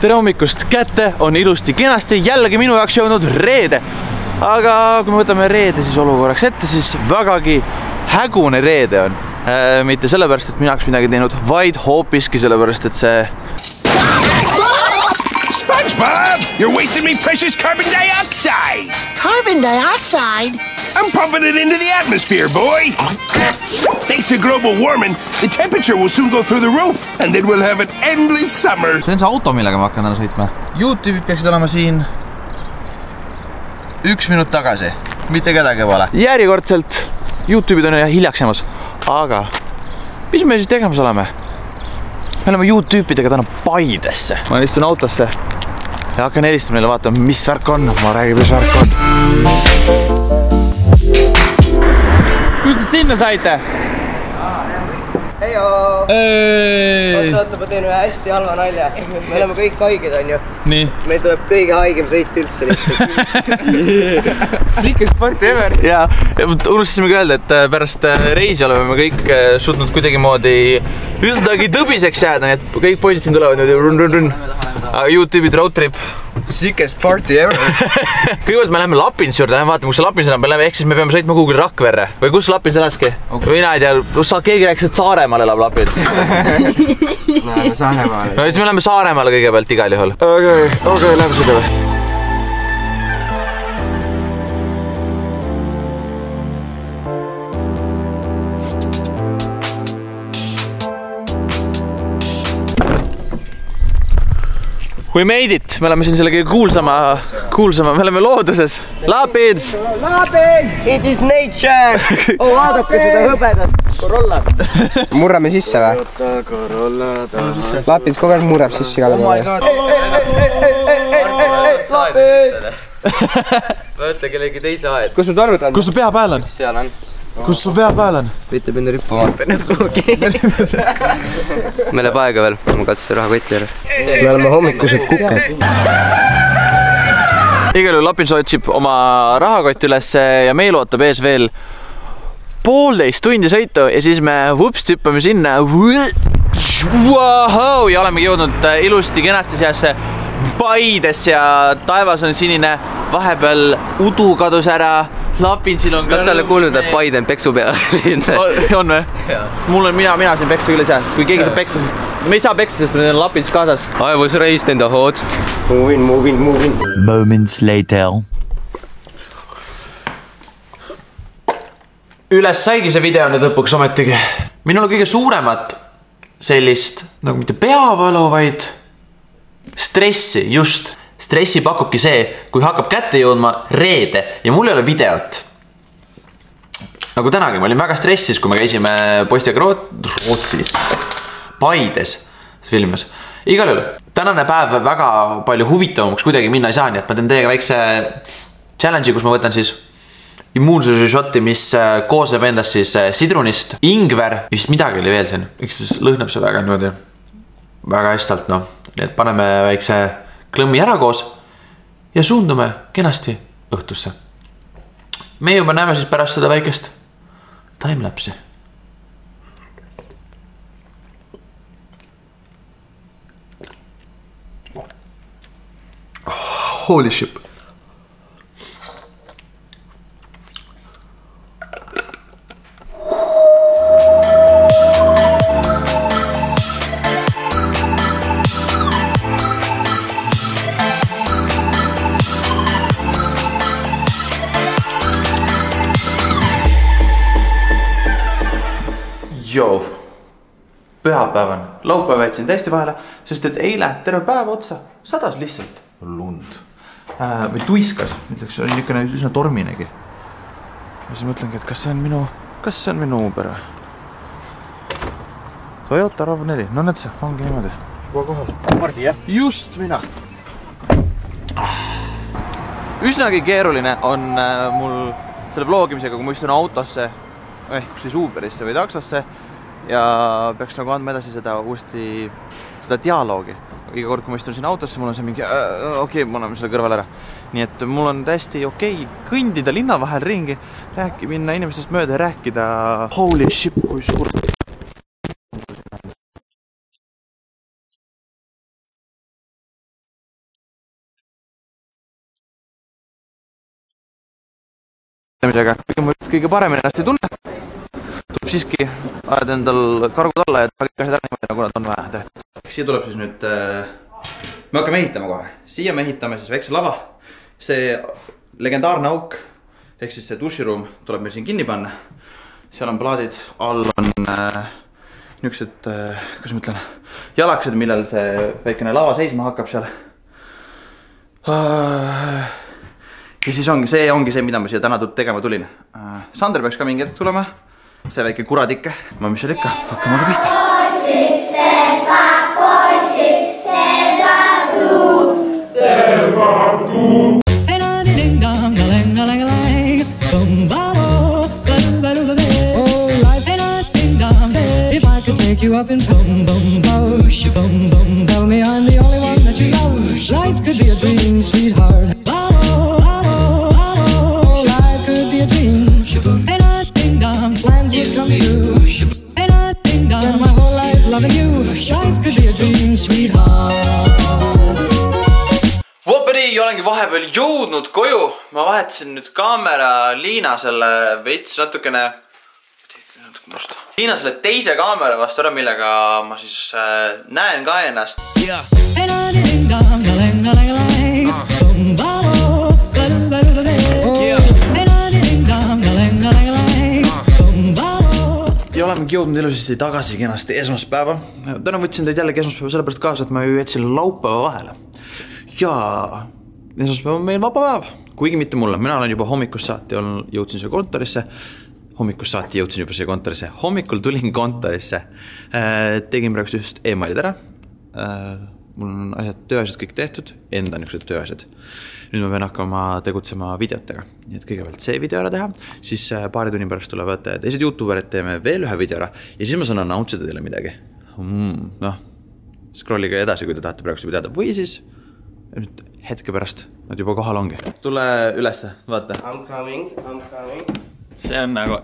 tere hommikust, kätte on ilusti kenasti jällegi minu jaoks jõudnud reede. Aga kui me võtame reede siis olukorraks ette, siis vägagi hägune reede on. Mitte sellepärast, et mina oleks midagi teinud, vaid hoopiski sellepärast, et see... SpongeBob, you're wasting me precious carbon dioxide! Carbon dioxide? I'm pumping it into the atmosphere, boy! Thanks to global warming, the temperature will soon go through the roof, and then we'll have an endless summer. See on see auto, millega ma hakkan täna sõitma. YouTube'id peaksid olema siin 1 minut tagasi. Mitte kedagi pole. Järjekordselt YouTube'id on hiljaks jäämas. Aga mis me siis tegemas oleme? Me oleme YouTube'idega täna Paidesse. Ma istun autosse ja hakkan helistama neile vaatama, mis värk on. Ma räägin, mis värk on. Kus te sinna saite? Heio! Oota, ma teen ühe hästi halva nalja. Me oleme kõik haiged, on ju. Nii. Meil tuleb kõige haigem sõit üldse lihtsalt. Sikkest parti ever. Ja unustasimegi öelda, et pärast reisi oleme me kõik suutnud kuidagimoodi üsnagi tõbiseks jääda, nii et kõik poisid siin tulevad nüüd YouTube'id road trip. Sikkest parti ever. Kõigepealt me läheme Lapins juurde, vaatame, kus see Lapins on, ehk siis me peame sõitma kuhugi Rakverre. Või kus Lapins elaski? Mina ei tea, keegi rääkis, et Saaremaal elab Lapins. Läheme Saaremaale. No siis me läheme Saaremaale kõigepealt igal juhul. Okei, läheme sõidame. We made it! Me oleme siin selle kõige kuulsama, me oleme looduses. Lapins! Lapins! It is nature! Vaadake seda hõbedat. Korollat. Murrame sisse või? Lapins kogu aeg murrab sisse igale poole. Võtta kellegi teise aed. Kus sul torud on? Kus su peapääl on? Seal on. Kus su peapääl on? Võitab enda rippu, vaata ennast kuhugi. Me läheb aega veel, ma katsusin rahakotti ära. Me oleme hommikused kuked. Igal juhul Lapins otsib oma rahakott üles ja meil ootab ees veel 1,5 tundi sõitu ja siis me tüppame sinna. Wow! Ja olemegi jõudnud ilusti kenasti seasse Paides ja taevas on sinine, vahepeal udu kadus ära. Lapinsil on... Kas sa oled kuulnud, et Paide on peksu peal? On või? Mina siin peksu küll ei saa. Kui keegi saab peksa, siis... Me ei saa peksa, sest meil on Lapins kaasas. I was raised in the hood. Moving. Moments later. Üles saigi see video nüüd lõpuks ometigi. Minul on kõige suuremat sellist, nagu mitte peavalu, vaid stressi, just. Stressi pakubki see, kui hakkab kätte jõudma reede ja mul ei ole videot. Nagu tänagi, ma olin väga stressis, kui me käisime poistega Rootsis, Paides filmis. Igal juhul, tänane päev väga palju huvitavamaks kuidagi minna ei saa, nii et ma teen teiega väikse challenge'i, kus ma võtan siis immuunsuse shotti, mis koosneb endast siis sidrunist, ingver, vist midagi oli veel siin. Üks siis lõhnab see väga niimoodi, väga hästalt, no. Nii et paneme väikse klõmmi ära koos ja suundume kenasti õhtusse. Me juba näeme siis pärast seda väikest timelapsi. Holy shit. Joo, pühapäev on. Laupäev jätsin täiesti vahele, sest et eile terve päeva otsa sadas lihtsalt lund. Või tuiskas, ütleks, oli niisugune üsna torminegi. Ja siis mõtlengi, et kas see on minu Uber või? Toyota RAV4, no näed see, ongi niimoodi. Juba kohal. Mardi, jah? Just mina. Üsnagi keeruline on mul selle vlogimisega, kui ma istun autosse ehk siis Uberisse või taksosse ja peaks nagu andma edasi seda dialoogi. Iga kord, kui ma istun siin autosse, mul on see mingi okei, ma annan selle kõrval ära. Nii et mul on täiesti okei kõndida linna vahel ringi, minna inimestest mööda ja rääkida holy shit, kui suur mõtlemisega. Kõige paremini ennast ei tunne. Tuleb siiski ajad endal kargud alla ja kõik asjad ära niimoodi, nagu nad on vaja tehtud. Siia tuleb siis nüüd, me hakkame ehitama kohe. Siia me ehitame siis väikse lava. See legendaarne auk, ehk siis see duširuum tuleb meil siin kinni panna. Seal on plaadid, all on niisugused, kuidas ma ütlen, jalakesed, millel see väikene lava seisma hakkab seal. Ja siis ongi see, mida ma siia täna tegema tulin. Sander peaks ka mingi hetk tulema. See väike kuradike. Ma mis seal ikka, hakkame aga pihta. Take you up in boom boom bosh, boom boom. Tell me I'm the only one that you love. Life could be a dream, sweetheart. Life could be a dream. And I ding dong, plans would come true. And I ding dong, spend my whole life loving you. Life could be a dream, sweetheart. Voperi, olengi vahepeal jõudnud koju. Ma vahetasin nüüd kaamera Liina selle veits natukene Liina selle teise kaamera vastu ära, millega ma siis näen ka ennast. Ja olemegi jõudnud ilusasti tagasi kenasti esmaspäeva. Täna võtsin teid jällegi esmaspäeva sellepärast kaasa, et ma ju jätsin laupäeva vahele. Ja esmaspäeva on meil vaba päev, kuigi mitte mulle. Mina olen juba hommikust saati jõudsin siia kontorisse. Hommikust saati jõudsin juba siia kontorisse. Hommikul tulin kontorisse. Tegin praegu just e-mailid ära. Mul on asjad, tööasjad kõik tehtud. Enda niisugused tööasjad. Nüüd ma pean hakkama tegutsema videotega. Nii et kõigepealt see video ära teha. Siis paari tunni pärast tulevad teised youtuberid, teeme veel ühe video ära. Ja siis ma saan announceda teile midagi. Scrollige edasi, kui te tahate praegu seda teada. Või siis hetke pärast. Nad juba kohal ongi. Tule ülesse, vaata. I'm coming. See on nagu...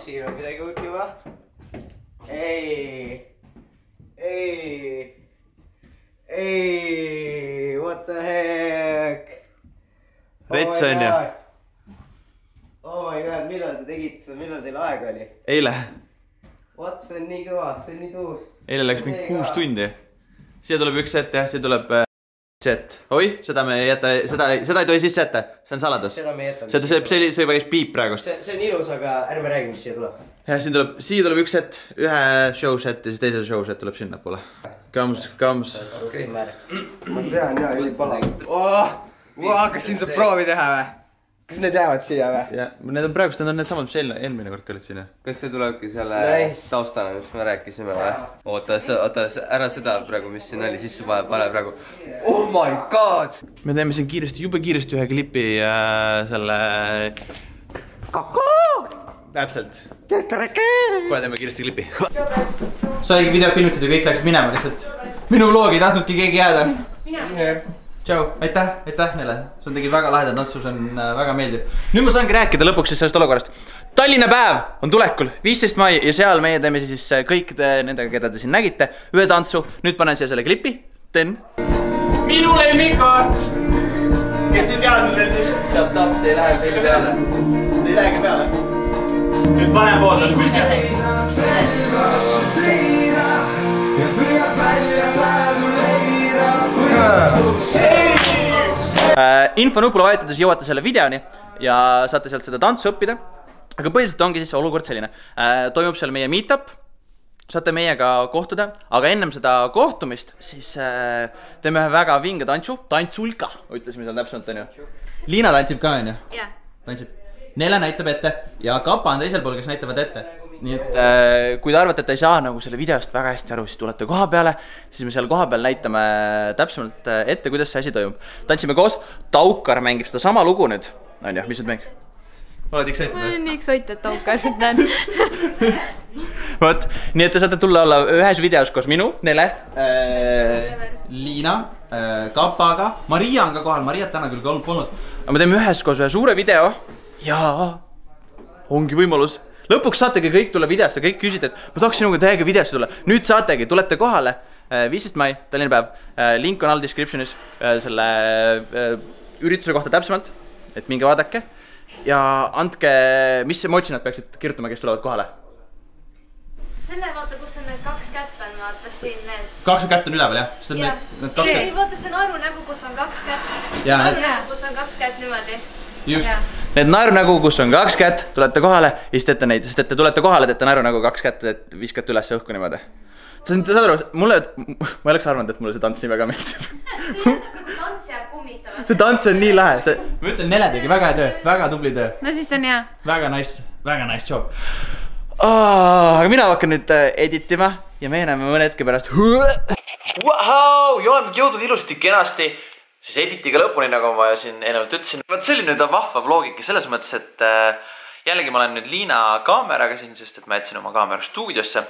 Siin on midagi uut juba. Ei, what the heck? Rets on ju. Oh my god, millal te tegite seda, millal teil aega oli? Eile. What, see on nii kõva, see on nii tuus. Eile läks mingi 6 tundi. Siia tuleb üks set, jah, siia tuleb... set. Oi, seda me ei jäta, seda ei tohi sisse jätta. See on saladus. Seda me ei jäta. See juba käis piip praegust. See on ilus, aga ärme räägi, mis siia tuleb. Ja, siia tuleb üks set, ühe show set ja siis teise show set tuleb sinna poole. Kams. Okay. Ma tean, jaa, üli pala. Kas siin saab proovi teha või? Kas need jäävad siia või? Ja, need on praegust, need on need samad, mis eelmine kord olid siin. Kas see tulebki selle taustana, mis me rääkisime või? Oota, ära seda praegu, mis siin oli, sisse pane praegu. Oh my god! Me teeme siin jube kiiresti ühe klipi selle... Täpselt. Kohe teeme kiiresti klipi. Saigi video filmitud ja kõik läks minema lihtsalt. Minu vlogi ei tahtnudki keegi jääda. Tšau, aitäh neile. Sa tegid väga lahedad notsu, see on väga meeldib. Nüüd ma saangi rääkida lõpuks sellest olukorrast. Tallinna päev on tulekul, 15. mai ja seal meie teeme siis kõik nendega, keda te siin nägite, ühe tantsu. Nüüd panen siia selle klipi. Teen. Minu lemmikoht! Kes ei teadnud veel siis? Taps ei lähe meil peale. Ei lähegi peale. Nüüd panen pool. Infonupule vajutades jõuate selle videoni ja saate sealt seda tantsu õppida. Aga põhiliselt ongi siis olukord selline. Toimub seal meie meetup, saate meiega kohtuda, aga ennem seda kohtumist siis teeme ühe väga vinge tantsulka, ütlesime seal täpsemalt, on ju. Liina tantsib ka, on ju? Jah. Tantsib. Nele näitab ette ja Kapa on teisel pool, kes näitavad ette. Nii et kui te arvate, et ei saa nagu selle videost väga hästi aru, siis tulete koha peale, siis me seal koha peal näitame täpsemalt ette, kuidas see asi toimub. Tantsime koos, Taukar mängib seda sama lugu nüüd, on ju, mis nüüd mäng? Oled excited? Ma olen nii excited, Taukar, ütlen. Võt, nii et te saate tulla olla ühes videos koos minu, Nele, Liina, Kapaga, Maria on ka kohal, Mariat täna küll polnud. Aga me teeme ühes koos ühe suure video ja ongi võimalus. Lõpuks saategi kõik tulla videosse, kõik küsite, et ma tahaksin sinuga täiega videosse tulla. Nüüd saategi, tulete kohale, 15. mai, Tallinna päev, link on all descriptionis selle ürituse kohta täpsemalt. et minge vaadake ja andke, mis emoji nad peaksid kirjutama, kes tulevad kohale? Selle vaata, kus on need 2 kätt on, vaata siin need. 2 kätt on üleval, jah? Ei, vaata, see naerunägu, kus on 2 kätt. Naerunägu, kus on 2 kätt niimoodi. Just. Need naerunägu, kus on 2 kätt, tulete kohale ja siis teete neid, sest et te tulete kohale, teete naerunägu 2 kätt, et viskate üles õhku niimoodi. Ma ei oleks arvanud, et mulle see tants nii väga meeldib. See nagu tants jääb kummitama. See tants on nii lahe. Ma ütlen, Nele tegi väga töö, väga tubli töö. No siis on hea. Väga nice job. Aga mina hakkan nüüd editima ja me näeme mõne hetke pärast. Joon jõudnud ilusasti kenasti siis editiga lõpuni, nagu ma siin ennevalt ütlesin. Vaat see oli nüüd vahva vlogiki selles mõttes, et jällegi ma olen nüüd Liina kaameraga siin, sest et ma jätsin oma kaamera stuudiosse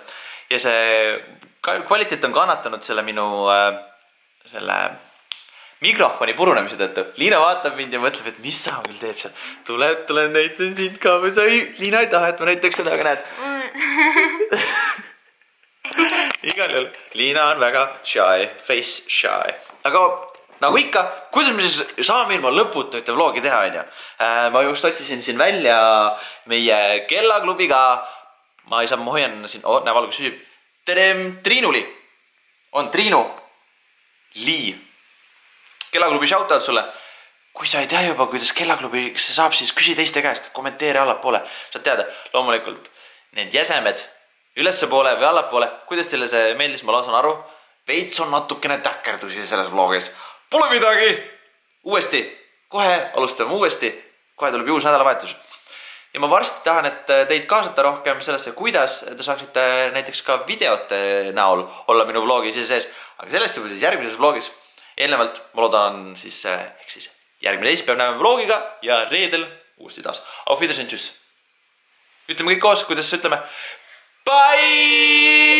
ja see kvaliteet on kannatanud selle minu selle mikrofoni purunemise tõttu. Liina vaatab mind ja mõtleb, et mis sa küll teeb seal. Tule näitan sind ka. Liina ei taha, et ma näitaks seda, aga näed. Igal juhul. Liina on väga shy. Face shy. Aga nagu ikka, kuidas me siis saame ilma lõputu ühte vlogi teha, on ju? Ma just otsisin siin välja meie kellaklubiga. Ma ei saa, ma hoian siin. Näe, valgus hüüb. Triinuli. On Triinu. Lii. Kellaklubi shoutout sulle. Kui sa ei tea juba, kuidas kellaklubi see saab, siis küsi teiste käest. Kommenteeri allapoole. Saad teada, loomulikult need jäsemed ülesse poole või allapoole. Kuidas teile see meeldis, ma laasan aru. Veits on natukene täkkerdusi selles vlogis. Pole midagi. Uuesti. Kohe alustame uuesti. Kohe tuleb uus nädalavahetus. Ja ma varsti tahan, et teid kaasata rohkem sellesse, kuidas te saaksite näiteks ka videote näol olla minu vlogi sees. Aga sellest juba siis järgmises vlogis. Eelnevalt ma loodan siis, järgmine teisipäev näeme vlogiga ja reedel uuesti taas. Auf Wiedersehen, tschüss. Ütleme kõik koos, kuidas ütleme. Bye!